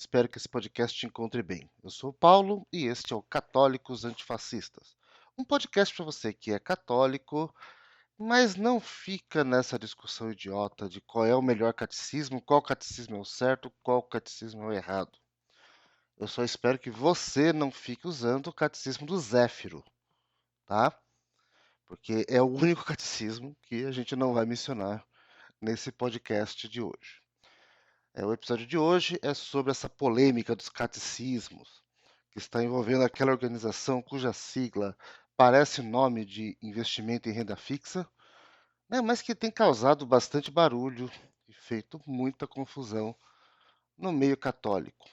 Espero que esse podcast te encontre bem. Eu sou o Paulo e este é o Católicos Antifascistas. Um podcast para você que é católico, mas não fica nessa discussão idiota de qual é o melhor catecismo, qual catecismo é o certo, qual catecismo é o errado. Eu só espero que você não fique usando o catecismo do Zéfiro, tá? Porque é o único catecismo que a gente não vai mencionar nesse podcast de hoje. O episódio de hoje é sobre essa polêmica dos catecismos, que está envolvendo aquela organização cuja sigla parece nome de investimento em renda fixa, né, mas que tem causado bastante barulho e feito muita confusão no meio católico.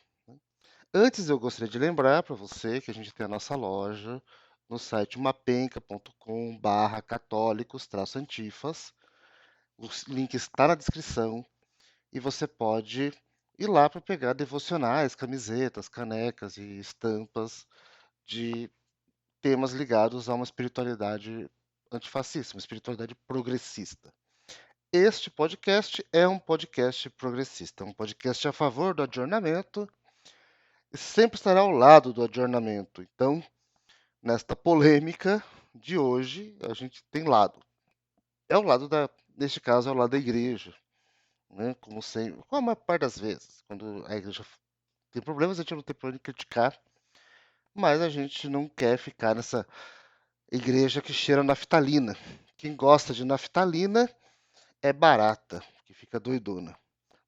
Antes, eu gostaria de lembrar para você que a gente tem a nossa loja no site mapenca.com/católicos-antifas. O link está na descrição. E você pode ir lá para pegar devocionais, camisetas, canecas e estampas de temas ligados a uma espiritualidade antifascista, uma espiritualidade progressista. Este podcast é um podcast progressista, um podcast a favor do adornamento e sempre estará ao lado do adornamento. Então, nesta polêmica de hoje, a gente tem lado. É o lado neste caso, é o lado da igreja, né? Como sempre, como a maior parte das vezes, quando a igreja tem problemas, a gente não tem problema em criticar, mas a gente não quer ficar nessa igreja que cheira naftalina. Quem gosta de naftalina é barata, que fica doidona.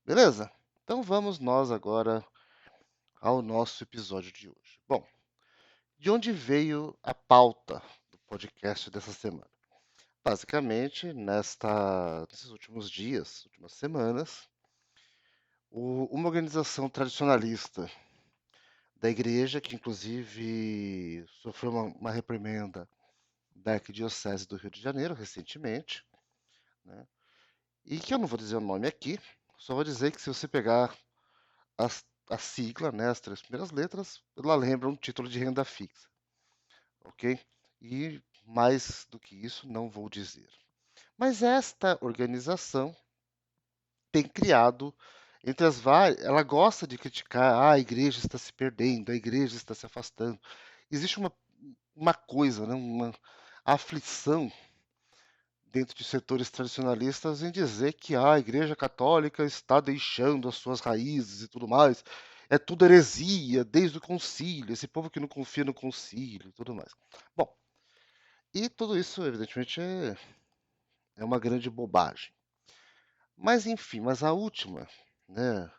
Beleza? Então vamos nós agora ao nosso episódio de hoje. Bom, de onde veio a pauta do podcast dessa semana? Basicamente, nesses últimos dias, últimas semanas, uma organização tradicionalista da igreja, que inclusive sofreu uma reprimenda da Arquidiocese do Rio de Janeiro recentemente, né? E que eu não vou dizer o nome aqui, só vou dizer que se você pegar a sigla, né, as três primeiras letras, ela lembra um título de renda fixa, ok? E mais do que isso não vou dizer. Mas esta organização tem criado entre as várias, ela gosta de criticar, a igreja está se perdendo, a igreja está se afastando. Existe uma coisa, né, uma aflição dentro de setores tradicionalistas em dizer que a Igreja Católica está deixando as suas raízes e tudo mais. É tudo heresia, desde o concílio, esse povo que não confia no concílio e tudo mais. Bom, e tudo isso, evidentemente, é uma grande bobagem. Mas, enfim, né,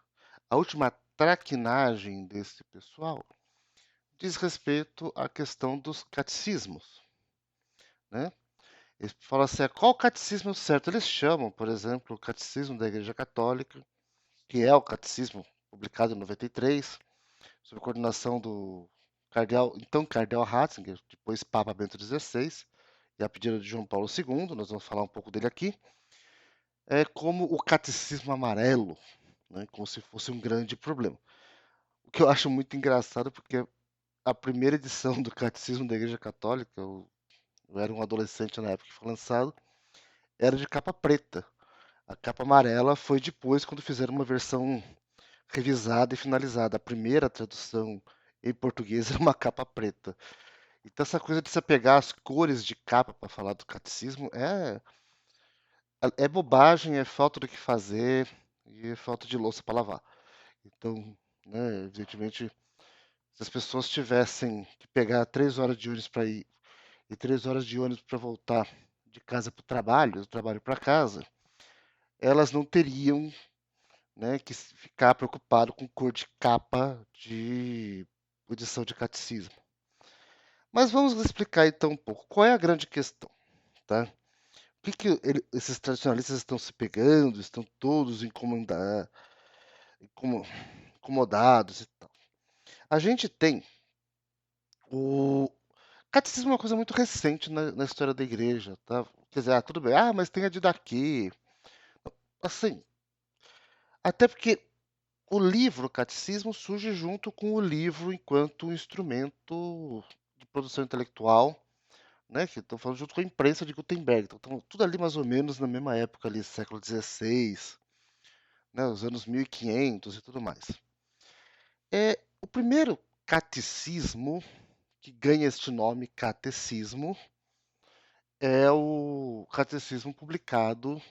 a última traquinagem desse pessoal diz respeito à questão dos catecismos, né? Eles falam assim, qual o catecismo é o certo? Eles chamam, por exemplo, o catecismo da Igreja Católica, que é o catecismo publicado em 93, sob coordenação do então cardeal Ratzinger, depois Papa Bento XVI, e a pedido de João Paulo II, nós vamos falar um pouco dele aqui, é como o catecismo amarelo, né, como se fosse um grande problema. O que eu acho muito engraçado, porque a primeira edição do Catecismo da Igreja Católica, eu era um adolescente na época que foi lançado, era de capa preta. A capa amarela foi depois, quando fizeram uma versão revisada e finalizada. A primeira tradução em português era uma capa preta. Então, essa coisa de você pegar as cores de capa para falar do catecismo é bobagem, é falta do que fazer e é falta de louça para lavar. Então, né, evidentemente, se as pessoas tivessem que pegar 3 horas de ônibus para ir e 3 horas de ônibus para voltar de casa para o trabalho, do trabalho para casa, elas não teriam, né, que ficar preocupado com cor de capa de edição de catecismo. Mas vamos explicar então um pouco qual é a grande questão, tá? O que esses tradicionalistas estão se pegando, estão todos incomodados e tal. A gente tem o catecismo é uma coisa muito recente na história da igreja, tá? Quer dizer, tudo bem, mas tem a Didaquê. Assim, até porque o livro Catecismo surge junto com o livro enquanto instrumento de produção intelectual, né, que estão falando junto com a imprensa de Gutenberg. Então, tudo ali mais ou menos na mesma época, ali, século XVI, né, os anos 1500 e tudo mais. O primeiro catecismo que ganha este nome, catecismo, é o catecismo publicado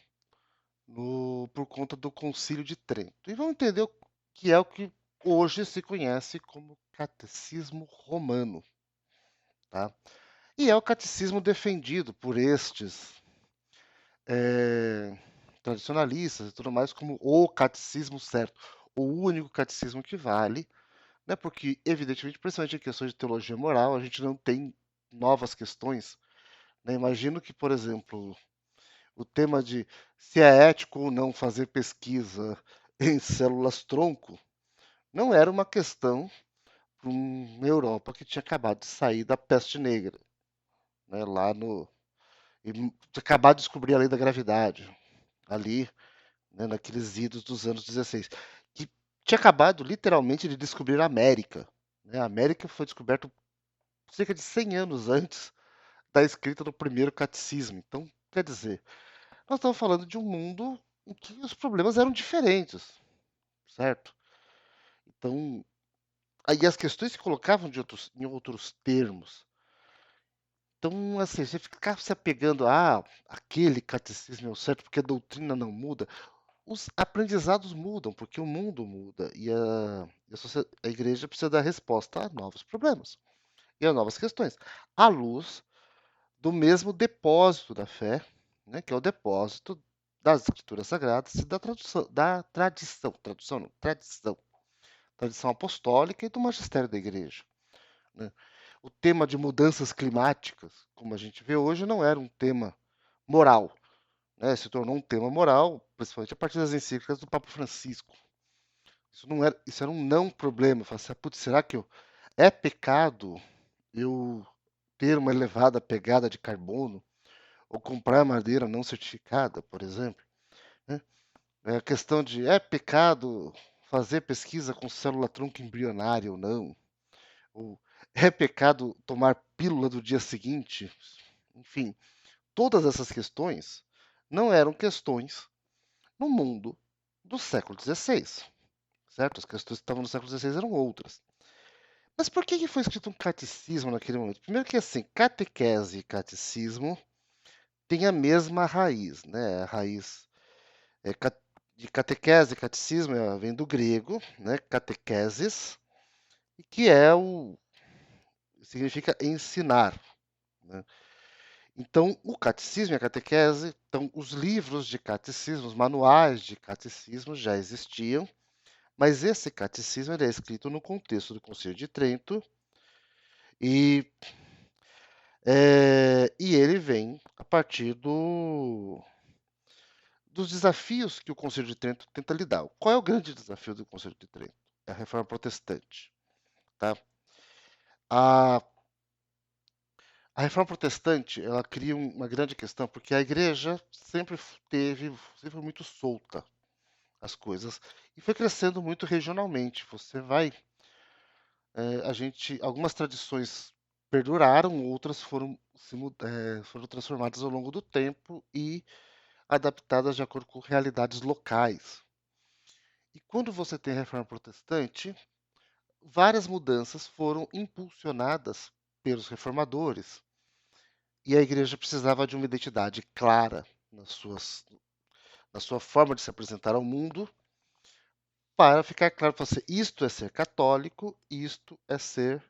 por conta do Concílio de Trento. E vamos entender o que é o que hoje se conhece como catecismo romano, tá? E é o catecismo defendido por estes eh, tradicionalistas e tudo mais como o catecismo certo, o único catecismo que vale, né? Porque, evidentemente, principalmente em questões de teologia moral, a gente não tem novas questões, né? Imagino que, por exemplo, o tema de se é ético ou não fazer pesquisa em células-tronco não era uma questão para uma Europa que tinha acabado de sair da peste negra, né? E tinha acabado de descobrir a lei da gravidade, ali, né, naqueles idos dos anos 16, que tinha acabado literalmente de descobrir a América, né? A América foi descoberta cerca de 100 anos antes da escrita do primeiro catecismo. Então, quer dizer, nós estamos falando de um mundo em que os problemas eram diferentes, certo? Então, aí as questões se colocavam em outros termos. Então, assim, você ficar se apegando a aquele catecismo é o certo porque a doutrina não muda, os aprendizados mudam, porque o mundo muda e a igreja precisa dar resposta a novos problemas e a novas questões, à luz do mesmo depósito da fé, né, que é o depósito das escrituras sagradas e tradição apostólica e do magistério da igreja, né? O tema de mudanças climáticas, como a gente vê hoje, não era um tema moral, né? Se tornou um tema moral, principalmente a partir das encíclicas do Papa Francisco. Isso era um não problema. Eu falei assim, putz, será que é pecado eu ter uma elevada pegada de carbono ou comprar madeira não certificada, por exemplo, né? É a questão de é pecado fazer pesquisa com célula-tronco embrionária ou não? Ou é pecado tomar pílula do dia seguinte? Enfim, todas essas questões não eram questões no mundo do século XVI, certo? As questões que estavam no século XVI eram outras. Mas por que foi escrito um catecismo naquele momento? Primeiro que assim, catequese e catecismo têm a mesma raiz, né? A raiz é, de catequese, catecismo vem do grego, né? Catequesis, que significa ensinar, né? Então, o catecismo e a catequese, então, os livros de catecismo, os manuais de catecismo já existiam, mas esse catecismo ele é escrito no contexto do Concílio de Trento e, e ele vem a partir dos desafios que o Concílio de Trento tenta lidar. Qual é o grande desafio do Concílio de Trento? É a reforma protestante, tá? A, a reforma protestante, ela cria uma grande questão, porque a igreja sempre foi muito solta as coisas e foi crescendo muito regionalmente. Você vai, algumas tradições perduraram, outras foram transformadas ao longo do tempo e adaptadas de acordo com realidades locais. E quando você tem a reforma protestante, várias mudanças foram impulsionadas pelos reformadores e a igreja precisava de uma identidade clara na sua forma de se apresentar ao mundo para ficar claro para você, isto é ser católico, isto é ser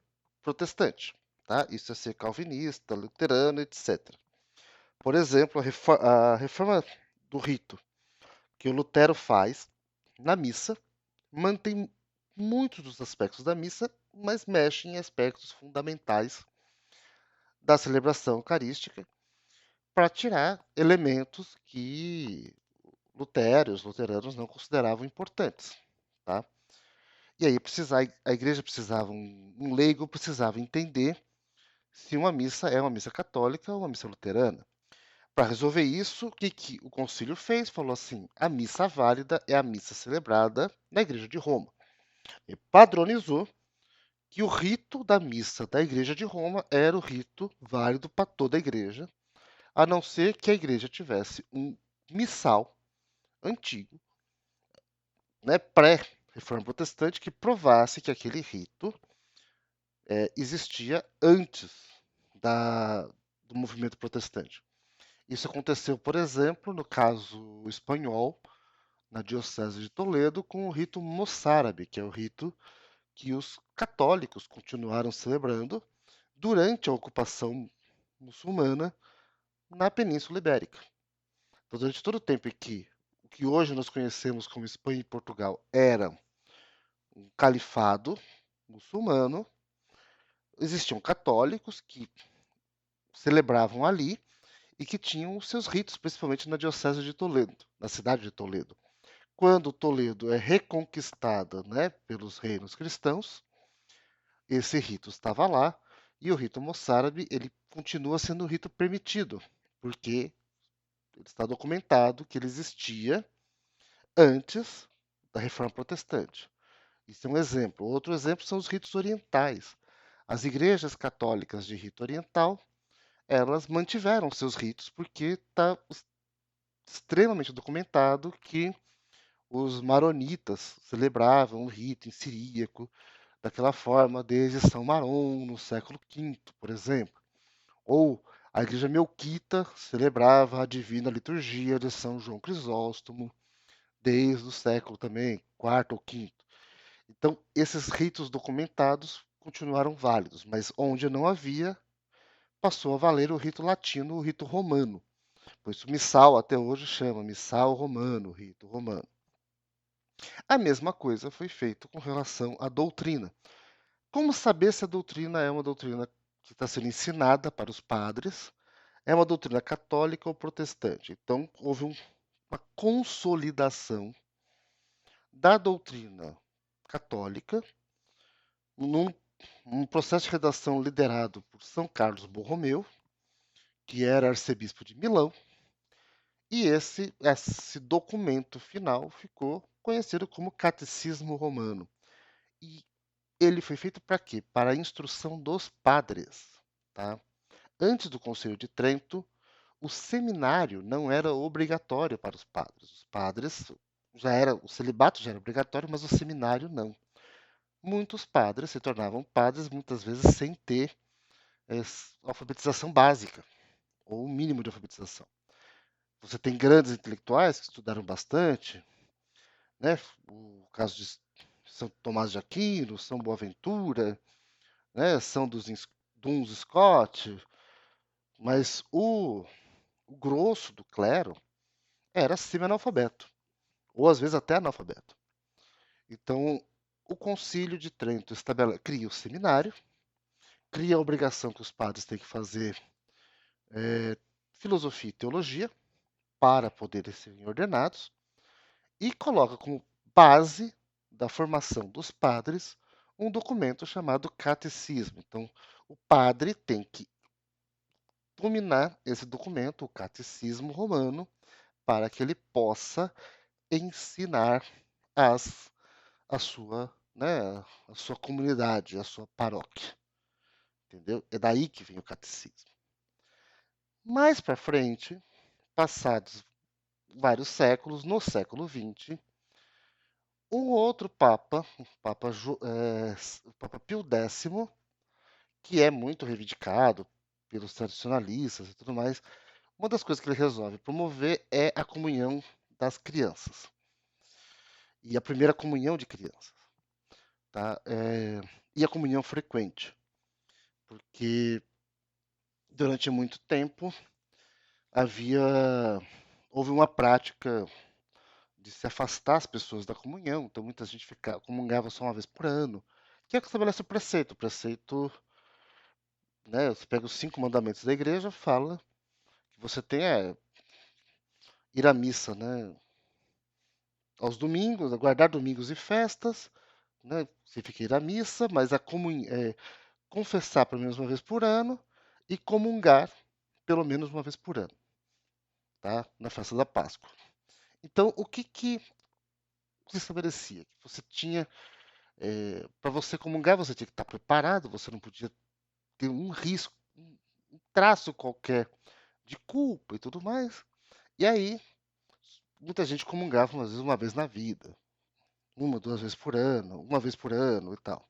protestante, tá? Isso é ser calvinista, luterano, etc. Por exemplo, a reforma do rito que o Lutero faz na missa mantém muitos dos aspectos da missa, mas mexe em aspectos fundamentais da celebração eucarística para tirar elementos que Lutero e os luteranos não consideravam importantes, tá? E aí a igreja precisava, um leigo precisava entender se uma missa é uma missa católica ou uma missa luterana. Para resolver isso, o que o concílio fez? Falou assim: a missa válida é a missa celebrada na igreja de Roma. E padronizou que o rito da missa da igreja de Roma era o rito válido para toda a igreja, a não ser que a igreja tivesse um missal antigo, né, reforma protestante que provasse que aquele rito existia antes da, do movimento protestante. Isso aconteceu, por exemplo, no caso espanhol, na Diocese de Toledo, com o rito moçárabe, que é o rito que os católicos continuaram celebrando durante a ocupação muçulmana na Península Ibérica. Então, durante todo o tempo em que o que hoje nós conhecemos como Espanha e Portugal era um califado muçulmano, existiam católicos que celebravam ali e que tinham os seus ritos, principalmente na Diocese de Toledo, na cidade de Toledo. Quando Toledo é reconquistada, né, pelos reinos cristãos, esse rito estava lá e o rito moçárabe ele continua sendo um rito permitido, porque está documentado que ele existia antes da Reforma Protestante. Isso é um exemplo. Outro exemplo são os ritos orientais. As igrejas católicas de rito oriental, elas mantiveram seus ritos porque está extremamente documentado que os maronitas celebravam o rito em siríaco daquela forma desde São Marom, no século V, por exemplo. Ou a igreja melquita celebrava a divina liturgia de São João Crisóstomo desde o século também, quarto ou quinto. Então, esses ritos documentados continuaram válidos, mas onde não havia, passou a valer o rito latino, o rito romano. Por isso, missal até hoje chama missal romano, rito romano. A mesma coisa foi feito com relação à doutrina. Como saber se a doutrina é uma doutrina que está sendo ensinada para os padres, é uma doutrina católica ou protestante? Então, houve uma consolidação da doutrina católica num um processo de redação liderado por São Carlos Borromeu, que era arcebispo de Milão, e esse documento final ficou conhecido como Catecismo Romano. E ele foi feito para quê? Para a instrução dos padres. Tá? Antes do Concílio de Trento, o seminário não era obrigatório para os padres. Os padres o celibato já era obrigatório, mas o seminário não. Muitos padres se tornavam padres muitas vezes sem ter alfabetização básica, ou o mínimo de alfabetização. Você tem grandes intelectuais que estudaram bastante, né? O caso de São Tomás de Aquino, São Boaventura, né? São Duns Scott, mas o grosso do clero era semi-analfabeto, ou às vezes até analfabeto. Então, o Concílio de Trento cria o seminário, cria a obrigação que os padres têm que fazer filosofia e teologia para poderem serem ordenados, e coloca como base da formação dos padres um documento chamado catecismo. Então, o padre tem que dominar esse documento, o catecismo romano, para que ele possa ensinar as, a sua comunidade, a sua paróquia. Entendeu? É daí que vem o catecismo. Mais para frente, passados vários séculos, no século XX, um outro Papa, o Papa Pio X, que é muito reivindicado pelos tradicionalistas e tudo mais, uma das coisas que ele resolve promover é a comunhão das crianças. E a primeira comunhão de crianças. Tá? E a comunhão frequente. Porque durante muito tempo houve uma prática de se afastar as pessoas da comunhão. Então muita gente comungava só uma vez por ano. Que é o que estabelece o preceito. O preceito, né, você pega os 5 mandamentos da igreja, fala que você tem ir à missa, né, aos domingos, guardar domingos e festas, né, significa ir à missa, mas confessar pelo menos uma vez por ano e comungar pelo menos uma vez por ano, tá, na festa da Páscoa. Então, o que se estabelecia? Que você tinha, para você comungar, você tinha que estar preparado, você não podia ter um risco, um traço qualquer de culpa e tudo mais. E aí, muita gente comungava, às vezes, uma vez na vida, uma, 2 vezes por ano, uma vez por ano e tal.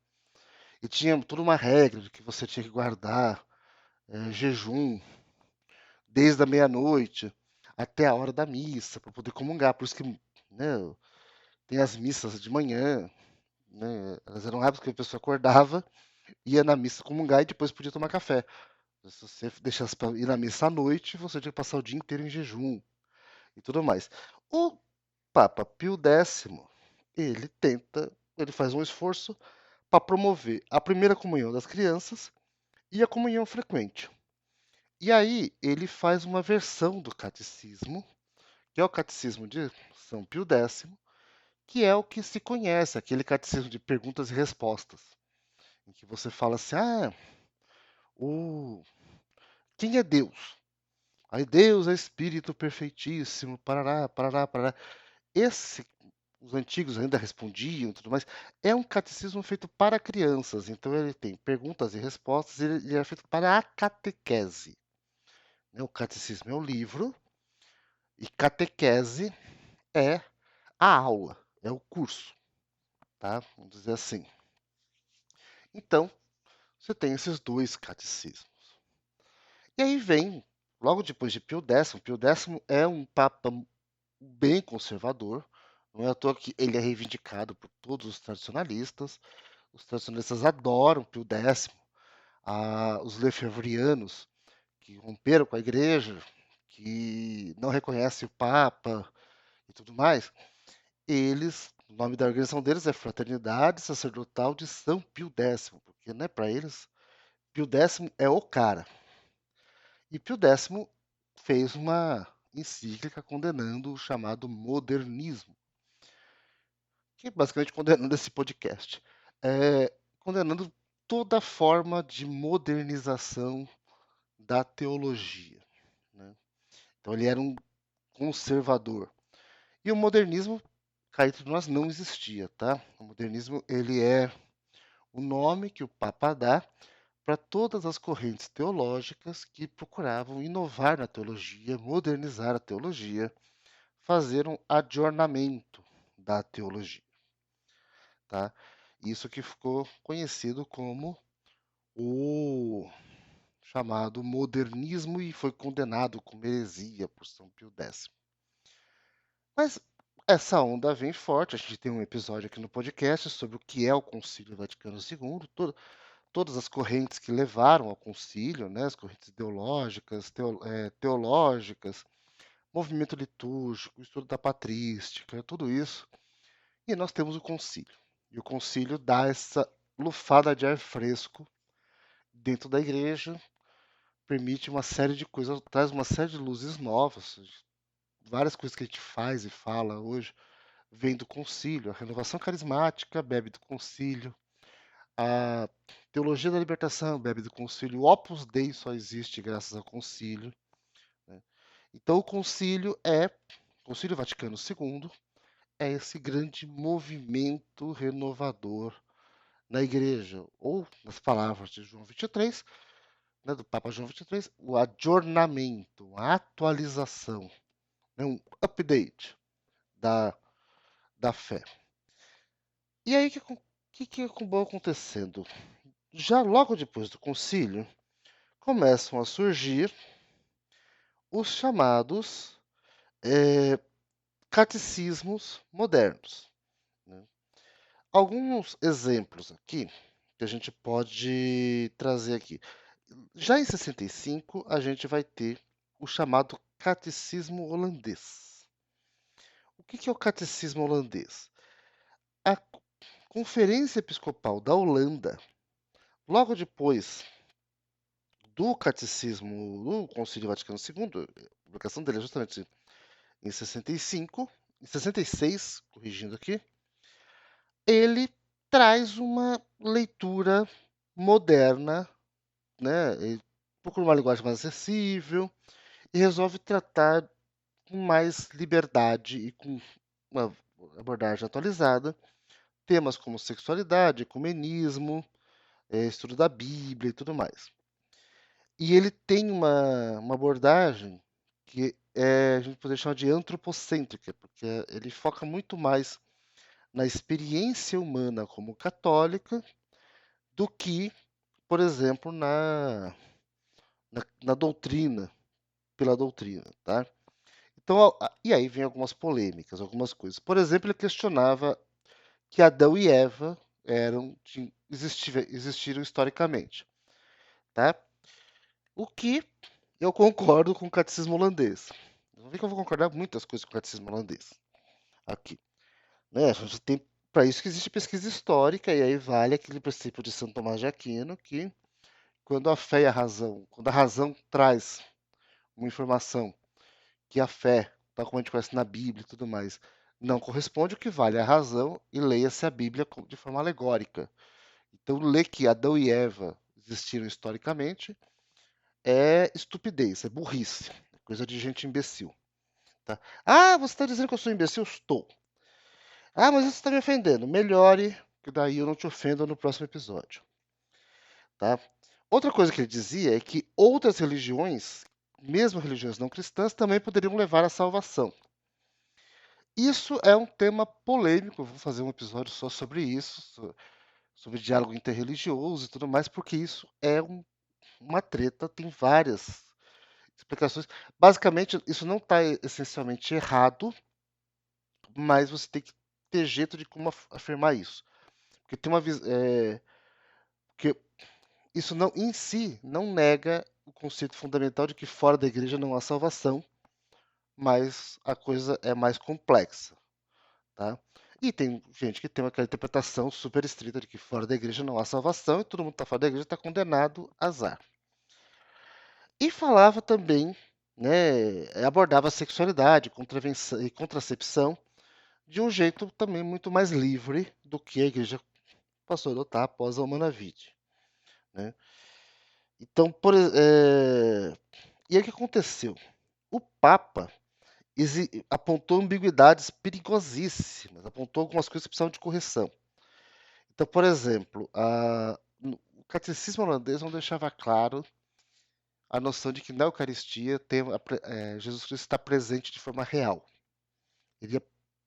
E tinha toda uma regra de que você tinha que guardar jejum desde a meia-noite até a hora da missa para poder comungar. Por isso que, né, tem as missas de manhã, né? Elas eram hábitos que a pessoa acordava, ia na missa comungar e depois podia tomar café. Se você deixasse para ir na missa à noite, você tinha que passar o dia inteiro em jejum e tudo mais. O Papa Pio X, ele faz um esforço para promover a primeira comunhão das crianças e a comunhão frequente. E aí ele faz uma versão do catecismo, que é o catecismo de São Pio X, que é o que se conhece, aquele catecismo de perguntas e respostas, em que você fala assim: o... quem é Deus? Aí Deus é Espírito perfeitíssimo, parará, parará, parará. Esse, os antigos ainda respondiam e tudo mais. É um catecismo feito para crianças, então ele tem perguntas e respostas, ele é feito para a catequese, né? O catecismo é o livro e catequese é a aula, é o curso, tá? Vamos dizer assim. Então, você tem esses dois catecismos. E aí vem, logo depois de Pio X é um papa bem conservador, não é à toa que ele é reivindicado por todos os tradicionalistas adoram Pio X, os lefebvrianos, que romperam com a igreja, que não reconhecem o papa e tudo mais, o nome da organização deles é Fraternidade Sacerdotal de São Pio X, porque, né, para eles, Pio X é o cara. E Pio X fez uma encíclica condenando o chamado modernismo, que é basicamente condenando esse podcast, condenando toda forma de modernização da teologia, né? Então ele era um conservador. E o modernismo, cá entre nós, não existia, tá? O modernismo ele é o nome que o Papa dá para todas as correntes teológicas que procuravam inovar na teologia, modernizar a teologia, fazer um adornamento da teologia, tá? Isso que ficou conhecido como o chamado modernismo e foi condenado como heresia por São Pio X. Mas essa onda vem forte, a gente tem um episódio aqui no podcast sobre o que é o Concílio Vaticano II, todas as correntes que levaram ao concílio, né, as correntes ideológicas, teológicas, movimento litúrgico, estudo da patrística, tudo isso. E nós temos o concílio. E o concílio dá essa lufada de ar fresco dentro da igreja, permite uma série de coisas, traz uma série de luzes novas. Várias coisas que a gente faz e fala hoje vem do concílio. A renovação carismática bebe do concílio. A teologia da libertação bebe do concílio. O Opus Dei só existe graças ao concílio, né? Então, o Concílio Vaticano II é esse grande movimento renovador na igreja, ou nas palavras de João 23, né, do Papa João 23, o adornamento, a atualização, né, um update da, da fé. E aí, o que acabou acontecendo? Já logo depois do concílio, começam a surgir os chamados eh, catecismos modernos, né? Alguns exemplos aqui que a gente pode trazer aqui. Já em 65, a gente vai ter o chamado catecismo holandês. O que é o catecismo holandês? A Conferência Episcopal da Holanda, logo depois do catecismo do Concílio Vaticano II, a publicação dele é justamente em 65, em 66, corrigindo aqui, ele traz uma leitura moderna, né? Ele procura uma linguagem mais acessível e resolve tratar com mais liberdade e com uma abordagem atualizada temas como sexualidade, ecumenismo, estudo da Bíblia e tudo mais. E ele tem uma abordagem que a gente poderia chamar de antropocêntrica, porque ele foca muito mais na experiência humana como católica do que, por exemplo, na doutrina, pela doutrina, tá? Então, e aí vem algumas polêmicas, algumas coisas. Por exemplo, ele questionava que Adão e Eva existiram historicamente, tá? O que eu concordo com o catecismo holandês. Não vi que eu vou concordar com muitas coisas com o catecismo holandês aqui, né? A gente tem para isso que existe pesquisa histórica e aí vale aquele princípio de Santo Tomás de Aquino que quando a fé e a razão, quando a razão traz uma informação que a fé, tal como a gente conhece na Bíblia e tudo mais, não corresponde, o que vale é a razão e leia-se a Bíblia de forma alegórica. Então, ler que Adão e Eva existiram historicamente é estupidez, é burrice, é coisa de gente imbecil. Tá? Ah, você está dizendo que eu sou imbecil? Estou. Ah, mas você está me ofendendo. Melhore, que daí eu não te ofendo no próximo episódio. Tá? Outra coisa que ele dizia é que outras religiões, mesmo religiões não cristãs, também poderiam levar à salvação. Isso é um tema polêmico, eu vou fazer um episódio só sobre isso, sobre diálogo interreligioso e tudo mais, porque isso é uma treta, tem várias explicações. Basicamente, isso não está essencialmente errado, mas você tem que ter jeito de como afirmar isso. Porque tem uma porque isso não em si não nega o conceito fundamental de que fora da igreja não há salvação, mas a coisa é mais complexa, tá? E tem gente que tem aquela interpretação super estrita de que fora da igreja não há salvação e todo mundo que está fora da igreja está condenado a azar. E falava também, né, abordava a sexualidade, contravenção e contracepção de um jeito também muito mais livre do que a igreja passou a adotar após a Humanavite, né? Então, e aí o que aconteceu? O Papa apontou ambiguidades perigosíssimas, apontou algumas coisas que precisavam de correção. Então, por exemplo, o catecismo holandês não deixava claro a noção de que na Eucaristia Jesus Cristo está presente de forma real. Ele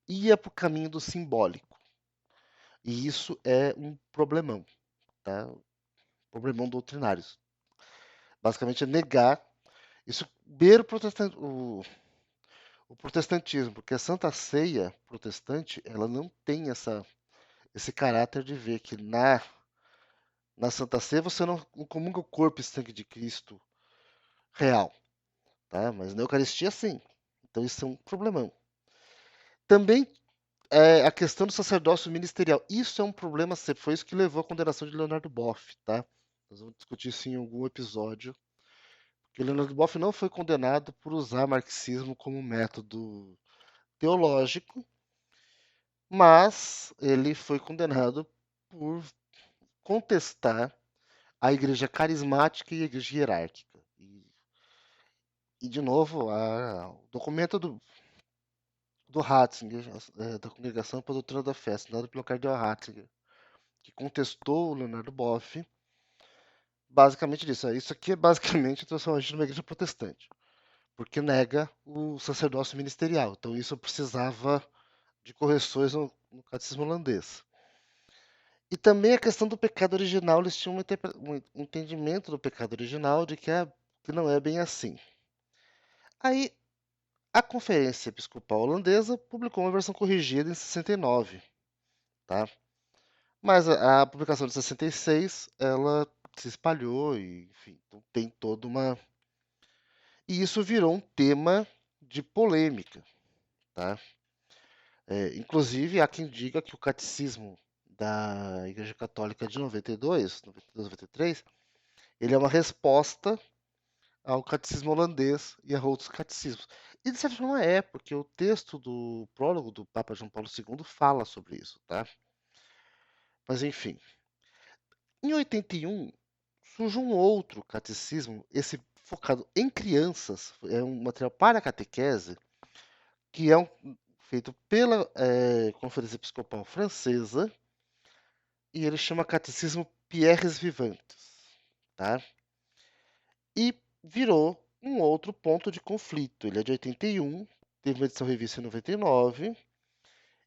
ia para o caminho do simbólico. E isso é um problemão, tá? Problemão doutrinário. Basicamente é negar isso, beira o protestantismo, porque a Santa Ceia protestante, ela não tem esse caráter de ver que na Santa Ceia você não comunga o corpo e sangue de Cristo real, tá? Mas na Eucaristia sim. Então isso é um problemão. Também a questão do sacerdócio ministerial. Isso é um problema, foi isso que levou à condenação de Leonardo Boff, tá? Nós vamos discutir isso em algum episódio. Porque Leonardo Boff não foi condenado por usar marxismo como método teológico, mas ele foi condenado por contestar a igreja carismática e a igreja hierárquica. E de novo, o documento do Ratzinger, da Congregação para a Doutrina da Fé, assinado pelo cardeal Ratzinger, que contestou o Leonardo Boff, basicamente disso. Isso aqui é basicamente a transformação de uma igreja protestante, porque nega o sacerdócio ministerial. Então isso precisava de correções no catecismo holandês. E também a questão do pecado original, eles tinham um entendimento do pecado original de que não é bem assim. Aí a Conferência Episcopal Holandesa publicou uma versão corrigida em 69, tá? Mas a publicação de 66, ela se espalhou e, enfim, então tem toda uma... E isso virou um tema de polêmica, tá? Inclusive, há quem diga que o catecismo da Igreja Católica de 92, 92, 93, ele é uma resposta ao catecismo holandês e a outros catecismos. E de certa forma é, porque o texto do prólogo do Papa João Paulo II fala sobre isso, tá? Mas enfim, em 81 surge um outro catecismo, esse focado em crianças, é um material para catequese, que é feito pela Conferência Episcopal Francesa, e ele chama Catecismo Pierres Vivantes, tá? E virou um outro ponto de conflito. Ele é de 81, teve uma edição revista em 99,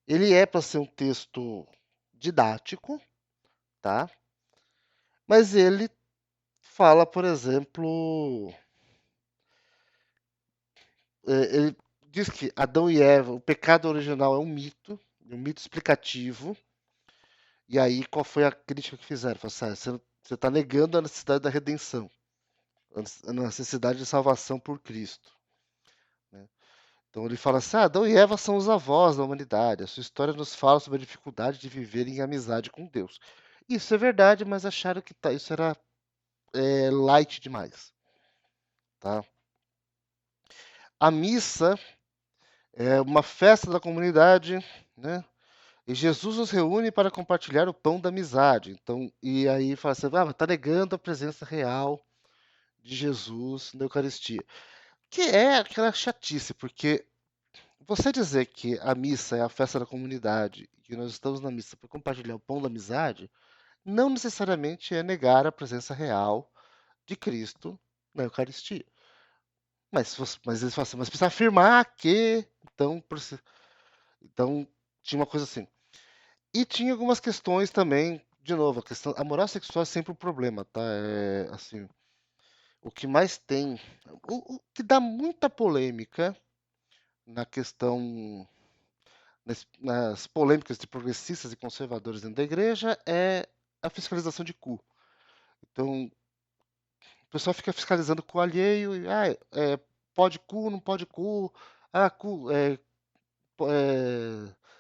Ele é para ser um texto didático, tá? Mas ele fala, por exemplo, ele diz que Adão e Eva, o pecado original é um mito explicativo. E aí, qual foi a crítica que fizeram? Falaram assim, você está negando a necessidade da redenção, a necessidade de salvação por Cristo, né? Então ele fala assim, Adão e Eva são os avós da humanidade. A sua história nos fala sobre a dificuldade de viver em amizade com Deus. Isso é verdade, mas acharam que isso era light demais, tá? A missa é uma festa da comunidade, né? E Jesus nos reúne para compartilhar o pão da amizade. Então, e aí fala assim, mas tá negando a presença real de Jesus na Eucaristia. Que é aquela chatice, porque você dizer que a missa é a festa da comunidade, que nós estamos na missa para compartilhar o pão da amizade, não necessariamente é negar a presença real de Cristo na Eucaristia. Mas eles falam assim, mas precisa afirmar que. Então tinha uma coisa assim. E tinha algumas questões também, de novo, a moral sexual é sempre um problema, tá? Assim, o que mais tem, o que dá muita polêmica na questão, nas polêmicas de progressistas e conservadores dentro da igreja é a fiscalização de cu. Então, o pessoal fica fiscalizando cu alheio, e, pode cu, não pode cu, cu,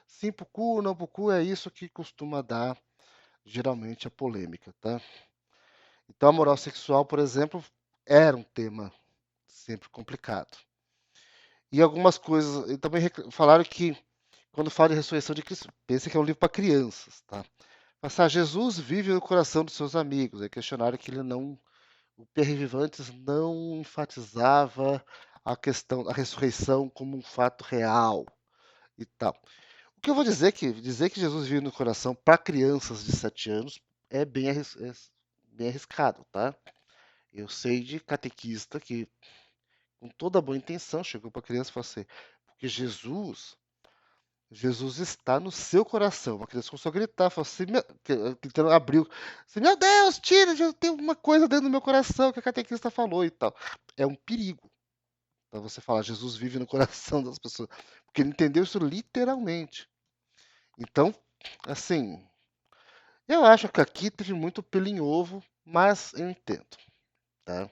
sim pro cu, não pro cu, é isso que costuma dar, geralmente, a polêmica, tá? Então, a moral sexual, por exemplo, era um tema sempre complicado. E algumas coisas, e também falaram que, quando fala de ressurreição de Cristo, pensa que é um livro para crianças, tá? Passar Jesus vive no coração dos seus amigos. É questionário que ele não, o Pierre Vivantes não enfatizava a questão da ressurreição como um fato real e tal. O que eu vou dizer que Jesus vive no coração para crianças de 7 anos é bem arriscado, tá? Eu sei de catequista que, com toda boa intenção, chegou para a criança e falou assim, porque Jesus está no seu coração. Uma criança começou a gritar, falou assim, tentando abriu, assim, meu Deus, tira, já tem uma coisa dentro do meu coração que a catequista falou e tal. É um perigo para você falar, Jesus vive no coração das pessoas, porque ele entendeu isso literalmente. Então, assim, eu acho que aqui teve muito pelo em ovo, mas eu entendo, tá?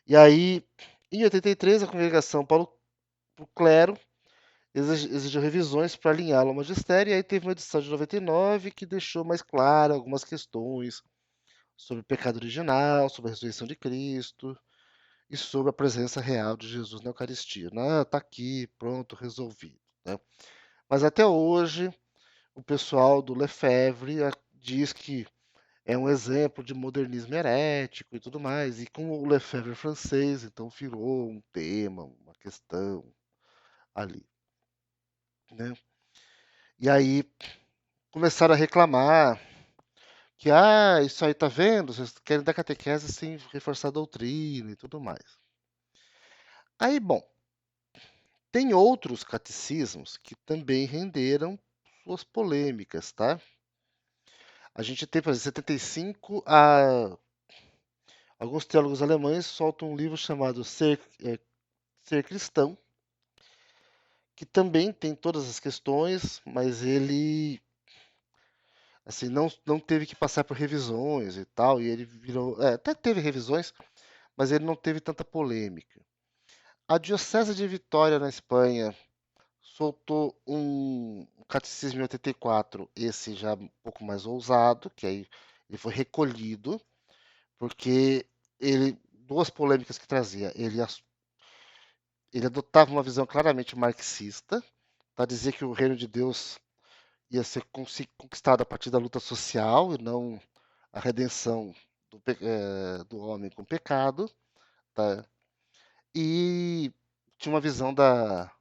E aí, em 83, a congregação Paulo o clero exigiu revisões para alinhá-lo ao magistério, e aí teve uma edição de 99 que deixou mais claras algumas questões sobre o pecado original, sobre a ressurreição de Cristo e sobre a presença real de Jesus na Eucaristia. Não, tá aqui, pronto, resolvido, né? Mas até hoje, o pessoal do Lefebvre diz que é um exemplo de modernismo herético e tudo mais, e como o Lefebvre é francês, então virou um tema, uma questão ali, né? E aí começaram a reclamar que, isso aí tá vendo? Vocês querem dar catequese sem reforçar a doutrina e tudo mais. Aí, bom, tem outros catecismos que também renderam suas polêmicas, tá? A gente tem, por exemplo, 75, alguns teólogos alemães soltam um livro chamado Ser Cristão, que também tem todas as questões, mas ele assim, não teve que passar por revisões e tal, e ele virou, até teve revisões, mas ele não teve tanta polêmica. A Diocese de Vitória, na Espanha, soltou um catecismo em 84, esse já um pouco mais ousado, que aí ele foi recolhido, porque duas polêmicas que trazia. Ele adotava uma visão claramente marxista, para dizer que o reino de Deus ia ser conquistado a partir da luta social e não a redenção do homem com o pecado, tá? E tinha uma visão da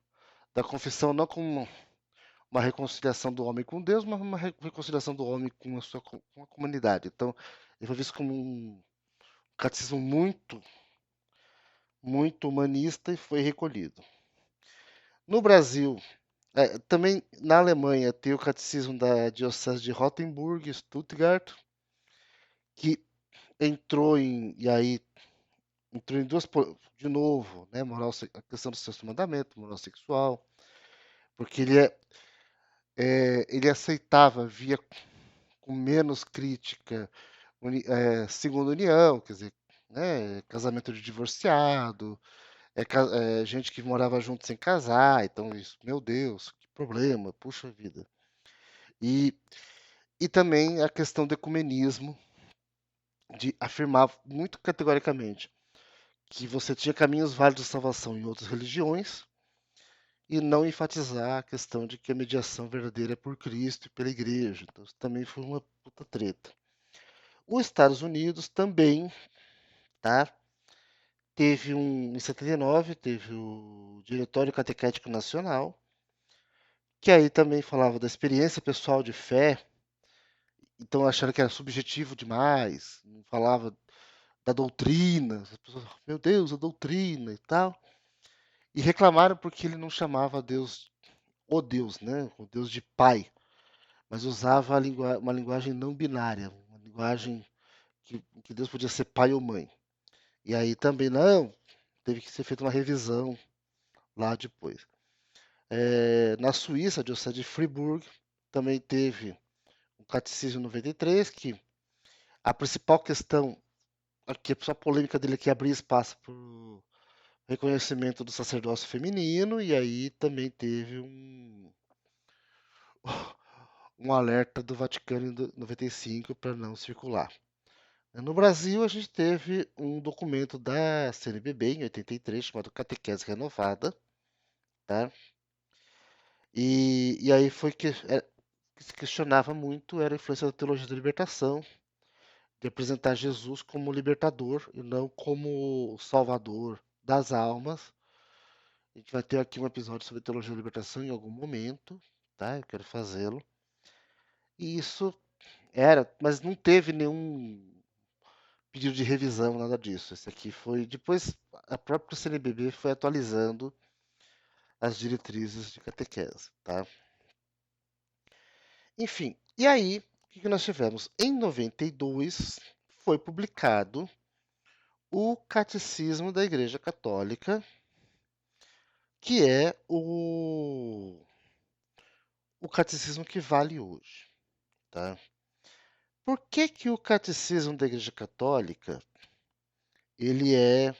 confissão não como uma reconciliação do homem com Deus, mas uma reconciliação do homem com a comunidade. Então, ele foi visto como um catecismo muito, muito humanista e foi recolhido. No Brasil, Também na Alemanha tem o catecismo da Diocese de Rottenburg, Stuttgart, que entrou em de novo, né, a questão do sexto mandamento, moral sexual, porque ele aceitava, via com menos crítica, segunda união, quer dizer, né, casamento de divorciado, gente que morava junto sem casar, então isso, meu Deus, que problema, puxa vida. E, e também a questão do ecumenismo, de afirmar muito categoricamente que você tinha caminhos válidos de salvação em outras religiões e não enfatizar a questão de que a mediação verdadeira é por Cristo e pela igreja. Então, isso também foi uma puta treta. Os Estados Unidos também, tá? Em 79, teve o Diretório Catequético Nacional, que aí também falava da experiência pessoal de fé, então acharam que era subjetivo demais, não falava da doutrina, as pessoas, meu Deus, a doutrina e tal. E reclamaram porque ele não chamava Deus, o Deus, né? O Deus de Pai, mas usava uma linguagem não binária, uma linguagem que Deus podia ser pai ou mãe. E aí também não, teve que ser feita uma revisão lá depois. Na Suíça, a Diocese de Fribourg também teve o Catecismo 93, que a principal questão, aqui, a principal polêmica dele é que abrir espaço para o reconhecimento do sacerdócio feminino, e aí também teve um alerta do Vaticano em 95 para não circular. No Brasil, a gente teve um documento da CNBB em 83 chamado Catequese Renovada, tá? E aí que se questionava muito era a influência da teologia da libertação, de apresentar Jesus como libertador e não como salvador das almas. A gente vai ter aqui um episódio sobre teologia da libertação em algum momento, tá? Eu quero fazê-lo. E isso mas não teve nenhum pedido de revisão, nada disso. Esse aqui foi depois a própria CNBB foi atualizando as diretrizes de catequese, tá? Enfim, e aí, o que nós tivemos? Em 92 foi publicado o Catecismo da Igreja Católica, que é o catecismo que vale hoje, tá? Por que que o Catecismo da Igreja Católica ele é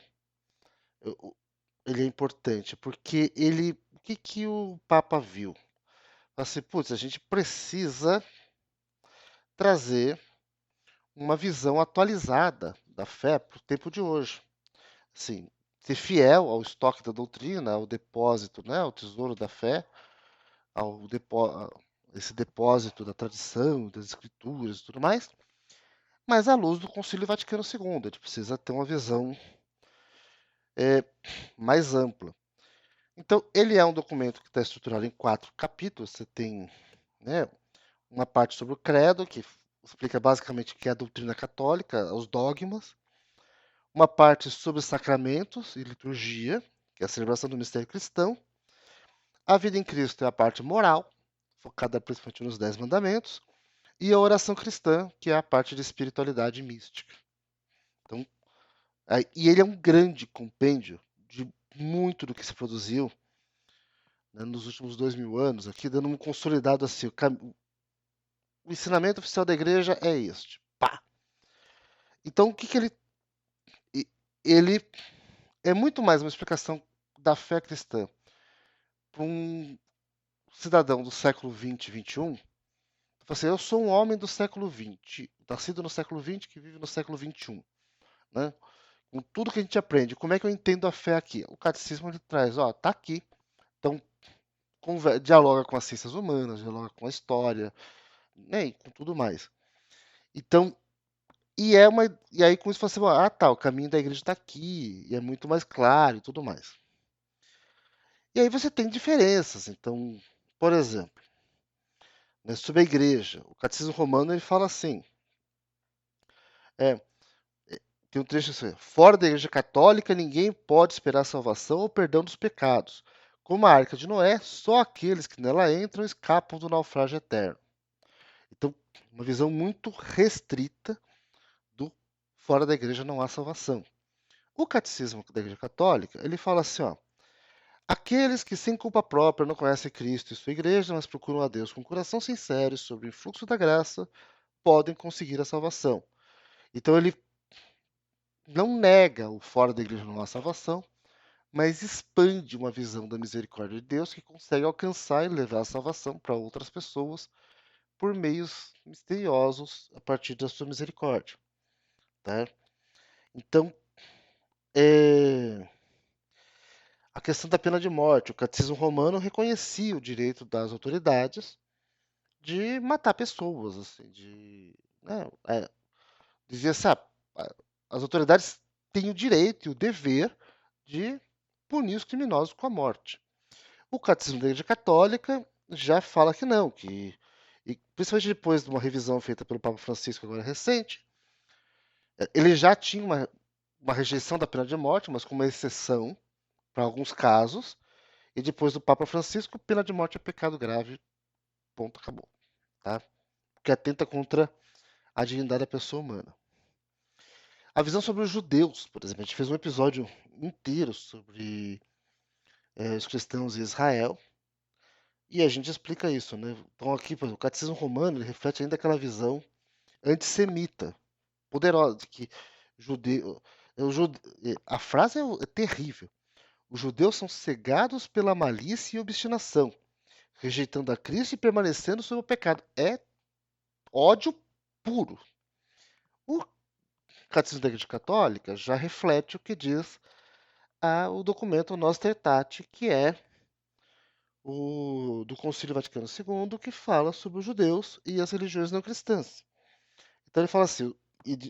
ele é importante? Porque o que que o Papa viu? Assim, putz, a gente precisa trazer uma visão atualizada da fé para o tempo de hoje. Assim, ser fiel ao estoque da doutrina, ao depósito, né, ao tesouro da fé, ao esse depósito da tradição, das escrituras e tudo mais, mas à luz do Concílio Vaticano II, a gente precisa ter uma visão é, mais ampla. Então, ele é um documento que está estruturado em 4 capítulos. Você tem, né, uma parte sobre o credo, que explica basicamente o que é a doutrina católica, os dogmas. Uma parte sobre sacramentos e liturgia, que é a celebração do mistério cristão. A vida em Cristo é a parte moral, focada principalmente nos 10 mandamentos. E a oração cristã, que é a parte de espiritualidade mística. Então, e ele é um grande compêndio de muito do que se produziu, né, nos últimos 2000 anos, aqui dando um consolidado assim. O ensinamento oficial da igreja é este. Pá! Então, o que, que ele. Ele é muito mais uma explicação da fé cristã para um cidadão do século XX, XXI. Assim, eu sou um homem do século XX, nascido no século XX, que vive no século XXI. Né? Com tudo que a gente aprende, como é que eu entendo a fé aqui? O catecismo ele traz, ó, tá aqui. Então, dialoga com as ciências humanas, dialoga com a história, né, e com tudo mais. Então, e aí com isso você fala, ah, tá, o caminho da igreja está aqui, e é muito mais claro e tudo mais. E aí você tem diferenças. Então, por exemplo, né, sobre a igreja, o catecismo romano ele fala assim, é, tem um trecho assim, fora da igreja católica ninguém pode esperar salvação ou perdão dos pecados. Como a Arca de Noé, só aqueles que nela entram escapam do naufrágio eterno. Então, uma visão muito restrita do fora da igreja não há salvação. O catecismo da Igreja Católica, ele fala assim, ó, aqueles que sem culpa própria não conhecem Cristo e sua igreja, mas procuram a Deus com coração sincero e sob o influxo da graça, podem conseguir a salvação. Então ele não nega o fora da igreja não há salvação, mas expande uma visão da misericórdia de Deus que consegue alcançar e levar a salvação para outras pessoas por meios misteriosos a partir da sua misericórdia, tá? Então, a questão da pena de morte. O catecismo romano reconhecia o direito das autoridades de matar pessoas, assim, né, dizia assim, as autoridades têm o direito e o dever de punir os criminosos com a morte. O catecismo da Igreja Católica já fala que não, e principalmente depois de uma revisão feita pelo Papa Francisco agora recente, ele já tinha uma rejeição da pena de morte, mas com uma exceção para alguns casos, e depois do Papa Francisco, pena de morte é pecado grave, ponto, acabou, tá? Porque atenta contra a dignidade da pessoa humana. A visão sobre os judeus, por exemplo, a gente fez um episódio inteiro sobre os cristãos em Israel, e a gente explica isso, né? Então aqui, por exemplo, o catecismo romano ele reflete ainda aquela visão antissemita, poderosa, de que judeu, a frase é terrível. Os judeus são cegados pela malícia e obstinação, rejeitando a Cristo e permanecendo sob o pecado. É ódio puro. O Catecismo da Igreja Católica já reflete o que diz o documento Nostra Aetate, que é do Concílio Vaticano II, que fala sobre os judeus e as religiões não cristãs. Então ele fala assim,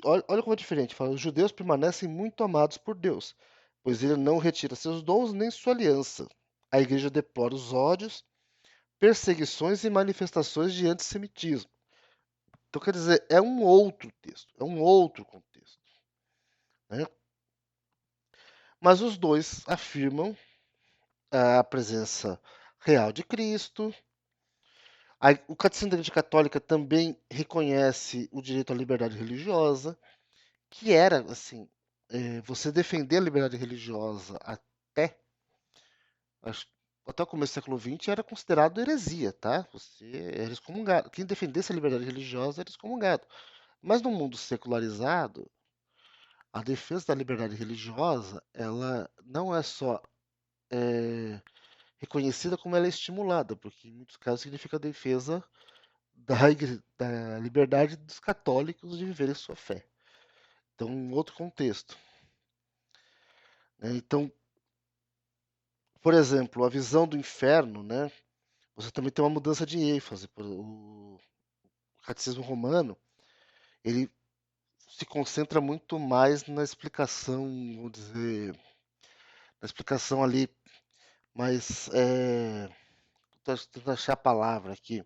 olha como é diferente, fala, os judeus permanecem muito amados por Deus, pois ele não retira seus dons nem sua aliança. A igreja deplora os ódios, perseguições e manifestações de antissemitismo. Então, quer dizer, é um outro texto, é um outro contexto, né? Mas os dois afirmam a presença real de Cristo. O Catecismo da Igreja Católica também reconhece o direito à liberdade religiosa, que era, assim, você defender a liberdade religiosa acho- até o começo do século XX era considerado heresia, tá? Você era excomungado. Quem defendesse a liberdade religiosa era excomungado. Mas no mundo secularizado, a defesa da liberdade religiosa, ela não é só reconhecida como ela é estimulada, porque em muitos casos significa a defesa da liberdade dos católicos de viverem sua fé. Então, um outro contexto, né? Então, por exemplo, a visão do inferno, né? Você também tem uma mudança de ênfase. O catecismo romano, ele se concentra muito mais na explicação, vamos dizer, na explicação ali mais, tô tentando achar a palavra aqui,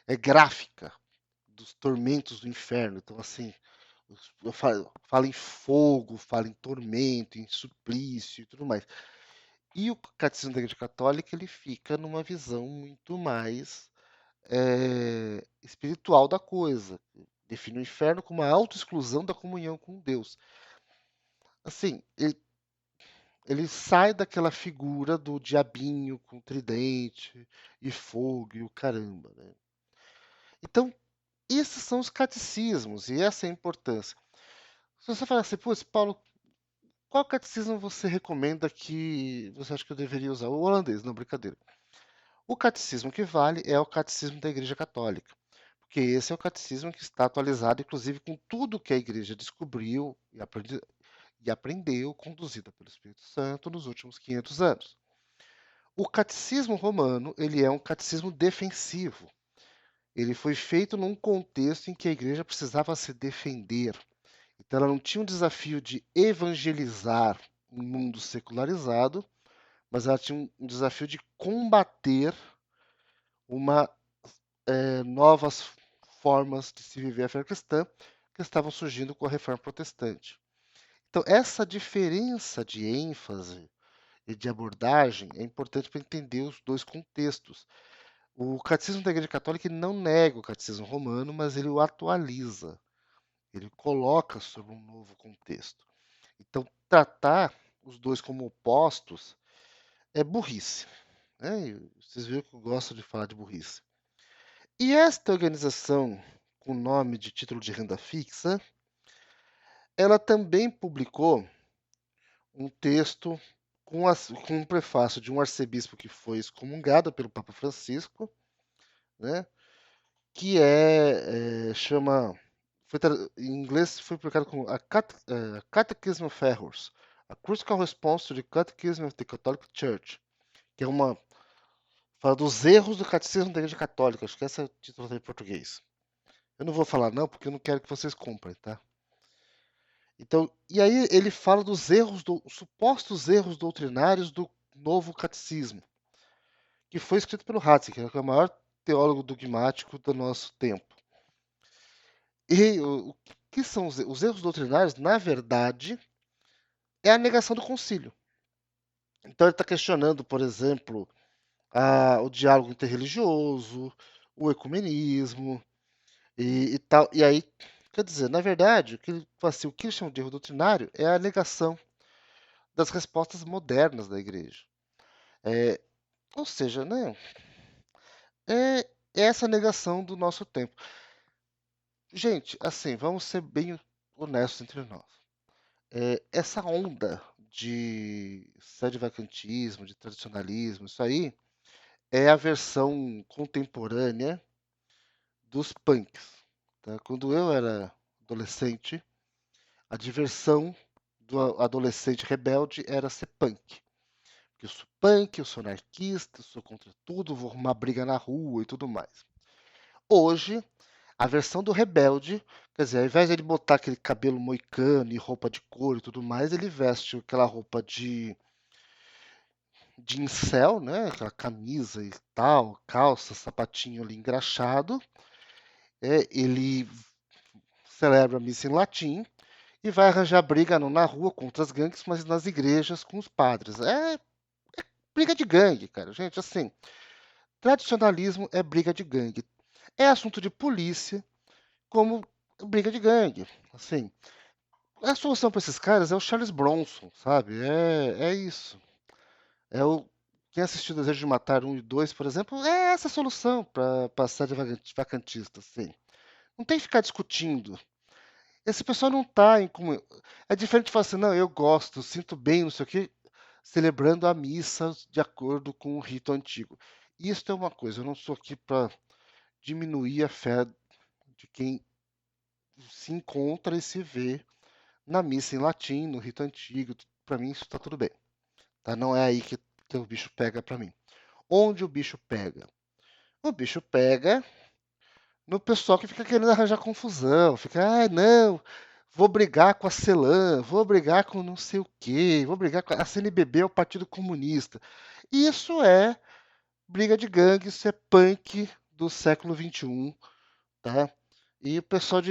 é gráfica dos tormentos do inferno. Então, assim, fala em fogo, fala em tormento, em suplício e tudo mais. E o Catecismo da Igreja Católica ele fica numa visão muito mais espiritual da coisa. Define o inferno como a autoexclusão da comunhão com Deus. Assim, ele sai daquela figura do diabinho com tridente e fogo e o caramba, né? Então, esses são os catecismos e essa é a importância. Se você falar assim, pô, Paulo, qual catecismo você recomenda que você acha que eu deveria usar? O holandês, não, brincadeira. O catecismo que vale é o catecismo da Igreja Católica, porque esse é o catecismo que está atualizado, inclusive, com tudo que a Igreja descobriu e aprendeu, conduzida pelo Espírito Santo nos últimos 500 anos. O catecismo romano, ele é um catecismo defensivo. Ele foi feito num contexto em que a Igreja precisava se defender. Então, ela não tinha um desafio de evangelizar um mundo secularizado, mas ela tinha um desafio de combater uma novas formas de se viver a fé cristã que estavam surgindo com a reforma protestante. Então, essa diferença de ênfase e de abordagem é importante para entender os dois contextos. O Catecismo da Igreja Católica ele não nega o Catecismo Romano, mas ele o atualiza, ele coloca sobre um novo contexto. Então, tratar os dois como opostos é burrice, né? E vocês viram que eu gosto de falar de burrice. E esta organização, com o nome de título de renda fixa, ela também publicou um texto com um prefácio de um arcebispo que foi excomungado pelo Papa Francisco, né? Que chama, em inglês foi publicado como Catechism of Errors, A Critical Response to the Catechism of the Catholic Church, que é fala dos erros do Catecismo da Igreja Católica, acho que esse é o título em português. Eu não vou falar não, porque eu não quero que vocês comprem, tá? Então, e aí ele fala dos supostos erros doutrinários do novo catecismo, que foi escrito pelo Ratzinger, que é o maior teólogo dogmático do nosso tempo. E o que são os erros doutrinários? Na verdade, é a negação do concílio. Então ele está questionando, por exemplo, o diálogo interreligioso, o ecumenismo e tal. E aí, quer dizer, na verdade, o que eles chamam de erro doutrinário é a negação das respostas modernas da igreja. É, ou seja, né, é essa negação do nosso tempo. Gente, assim, vamos ser bem honestos entre nós. Essa onda de sede-vacantismo, de tradicionalismo, isso aí é a versão contemporânea dos punks. Tá? Quando eu era adolescente, a diversão do adolescente rebelde era ser punk. Porque eu sou punk, eu sou anarquista, eu sou contra tudo, vou arrumar briga na rua e tudo mais. Hoje, a versão do rebelde, quer dizer, ao invés de ele botar aquele cabelo moicano e roupa de couro e tudo mais, ele veste aquela roupa de incel, né? Aquela camisa e tal, calça, sapatinho ali engraxado. Ele celebra a missa em latim e vai arranjar briga não na rua contra as gangues, mas nas igrejas com os padres. É briga de gangue, cara. Gente, assim, tradicionalismo é briga de gangue. É assunto de polícia, como briga de gangue. Assim, a solução para esses caras é o Charles Bronson, sabe? É isso. É o Quem assistiu Desejo de Matar 1 e 2, por exemplo, é essa a solução para passar de vacantista, assim. Não tem que ficar discutindo. Esse pessoal não está em É diferente de falar assim, não, eu gosto, sinto bem, não sei o quê, celebrando a missa de acordo com o rito antigo. Isso é uma coisa, eu não sou aqui para diminuir a fé de quem se encontra e se vê na missa em latim, no rito antigo. Para mim isso está tudo bem. Tá? Não é aí que o bicho pega para mim. Onde o bicho pega? O bicho pega no pessoal que fica querendo arranjar confusão, fica, não, vou brigar com a CELAM, vou brigar com não sei o quê, vou brigar com a CNBB, é o Partido Comunista. Isso é briga de gangue, isso é punk do século XXI, tá? E o pessoal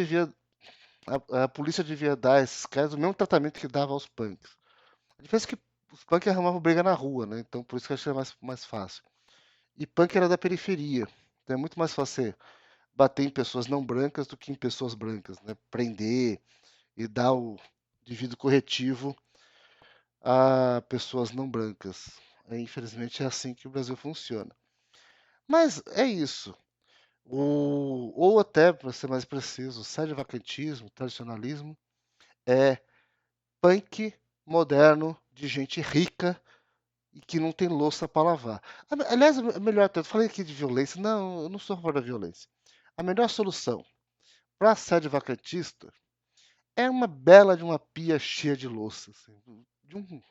a polícia devia dar a esses caras o mesmo tratamento que dava aos punks. A diferença é que os punks arrumavam briga na rua, né? Então por isso que eu achei mais fácil. E punk era da periferia, então é muito mais fácil você bater em pessoas não brancas do que em pessoas brancas, né? Prender e dar o devido corretivo a pessoas não brancas. Infelizmente é assim que o Brasil funciona. Mas é isso. Ou até, para ser mais preciso, vacantismo, tradicionalismo, é punk moderno de gente rica e que não tem louça para lavar. Aliás, é melhor até, eu falei aqui de violência, não, eu não sou a favor da violência. A melhor solução para assédio vacantista é uma bela de uma pia cheia de louça, assim,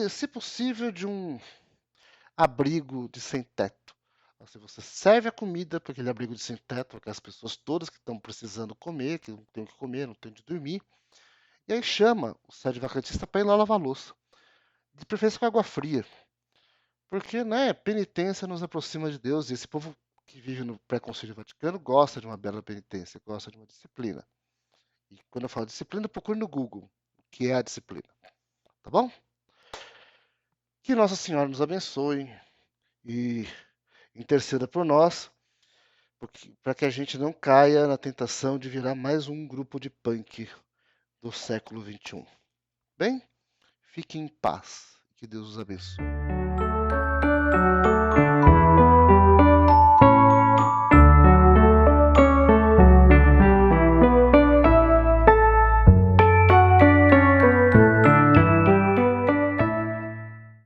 se possível, de um abrigo de sem teto. Assim, você serve a comida para aquele abrigo de sem teto, para aquelas pessoas todas que estão precisando comer, que não tem o que comer, não tem onde dormir, e aí chama o sede vacantista para ir lá lavar a louça. De preferência com água fria. Porque, né, penitência nos aproxima de Deus, e esse povo que vive no pré-concílio vaticano gosta de uma bela penitência, gosta de uma disciplina. E quando eu falo disciplina, procure no Google o que é a disciplina. Tá bom? Que Nossa Senhora nos abençoe e interceda por nós, para que a gente não caia na tentação de virar mais um grupo de punk do século XXI. Bem, fiquem em paz. Que Deus os abençoe.